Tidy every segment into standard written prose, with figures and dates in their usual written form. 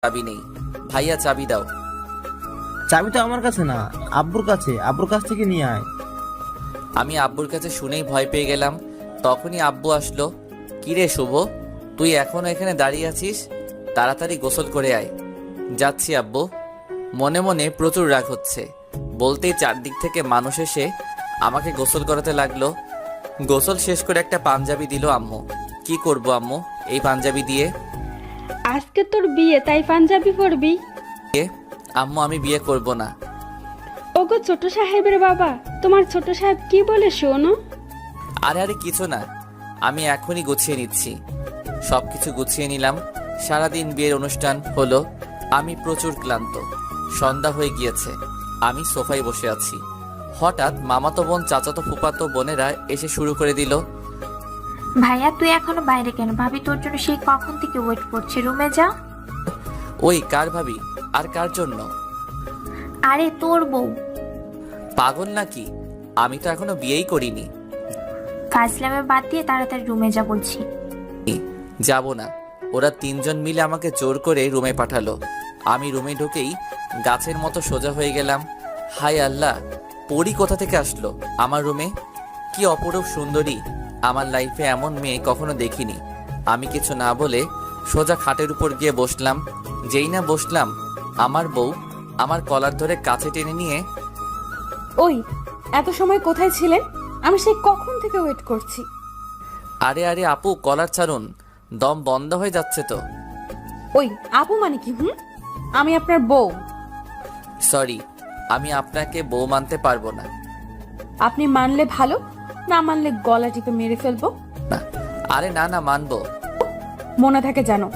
চাবি নেই। ভাইয়া চাবি দাও। চাবি তো আমার কাছে না, আব্বুর কাছে। আব্বুর কাছ থেকে নিয়ে আয়। আমি আব্বুর কাছে শুনেই ভয় পেয়ে গেলাম। তখনই আব্বু আসলো। কিরে শুভ, তুই এখনো এখানে দাঁড়িয়ে আছিস? তাড়াতাড়ি গোসল করে আয়। যাচ্ছি আব্বু। মনে মনে প্রচুর রাগ হচ্ছে। বলতেই চারদিক থেকে মানুষ এসে আমাকে গোসল করাতে লাগলো। গোসল শেষ করে একটা পাঞ্জাবি দিল আম্মু। কি করব আম্মু এই পাঞ্জাবি দিয়ে? আজকে তোর বিয়ে, তাই পাঞ্জাবি পরবি? আম্মু আমি বিয়ে করব না। ওগো ছোট সাহেবের বাবা, তোমার ছোট সাহেব কি বলে শোনো? আরে আরে কিছু না, আমি এখনই গুছিয়ে নিচ্ছি। সবকিছু গুছিয়ে নিলাম। সারাদিন বিয়ের অনুষ্ঠান হলো। আমি প্রচুর ক্লান্ত। সন্ধ্যা হয়ে গিয়েছে। আমি সোফায় বসে আছি। হঠাৎ মামাতো বোন, চাচাতো ফুফাতো বোনেরা এসে শুরু করে দিল। ভাইয়া তুই এখনো বাইরে কেন? ভাবি তোর জন্য সেই কখন থেকে ওয়েট করছে, রুমে যা। ওই কার ভাবি? আর কার জন্য? আরে তোর বউ। পাগল নাকি? আমি তো এখনো বিয়েই করিনি। ফাজলামে বাদ দিয়ে তাড়াতাড়ি রুমে যা বলছি। যাব না। ওরা তিনজন মিলে আমাকে জোর করে রুমে পাঠালো। আমি রুমে ঢুকেই গাছের মতো সোজা হয়ে গেলাম। হায় আল্লাহ, পরি কোথা থেকে আসলো আমার রুমে? কি অপরূপ সুন্দরী! আমার লাইফে এমন মেয়ে কখনো দেখিনি। আমি কিছু না বলে সোজা খাটের উপর গিয়ে বসলাম। যেই না বসলাম, আমার বউ আমার কলার ধরে কাছে টেনে নিয়ে, ওই এত সময় কোথায় ছিলেন? আমি সেই কখন থেকে ওয়েট করছি। আরে আরে আপু কলার ছাড়ুন, দম বন্ধ হয়ে যাচ্ছে তো। ওই আপু মানে কি? আমি আপনার বউ। সরি, আমি আপনাকে বউ মানতে পারবো না। আপনি মানলে ভালো, না মানলে গলা টিপে মেরে ফেলবো। না, আরে না না, মানবো। মনে থাকে জানো।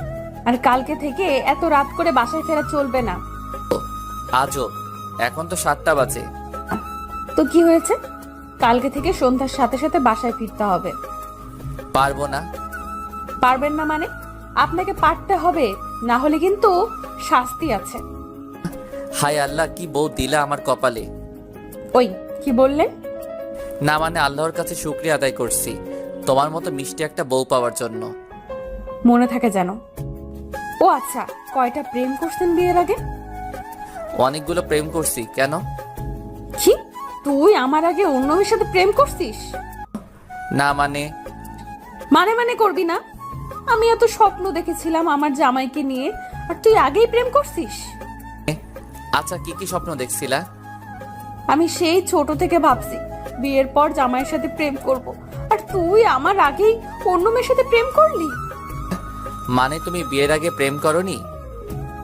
আর কালকে থেকে এত রাত করে বাসায় ফেরা চলবে না। আজও এখন তো 7টা বাজে। তো কি হয়েছে? কালকে থেকে সন্ধ্যার সাথে সাথে বাসায় ফিরতে হবে। পারবো না। পারবেন না মানে? আপনাকে পারতে হবে, না হলে কিন্তু শাস্তি আছে। হায় আল্লাহ, কি বউ দিলা আমার কপালে। ওই কি বললেন? না মানে আল্লাহর কাছে শুকরিয়া আদায় করছি তোমার মতো মিষ্টি একটা বউ পাওয়ার জন্য। মনে থাকে জানো। ও আচ্ছা, কয়টা প্রেম করছেন বিয়ের আগে? অনেকগুলো প্রেম করছি। কেন? কি তুই আমার আগে অন্য মেয়ের সাথে প্রেম করছিস? না মানে মানে মানে করবি না? আমি এত স্বপ্ন দেখেছিলাম আমার জামাইকে নিয়ে, আর তুই আগেই প্রেম করছিস? আচ্ছা কি কি স্বপ্ন দেখছিলা? আমি সেই ছোট থেকে ভাবছি বিয়ের পর জামাইয়ের সাথে প্রেম করব, আর তুই আমার আগেই অন্য মেয়ের সাথে প্রেম করলি। মানে তুমি বিয়ের আগে প্রেম করনি?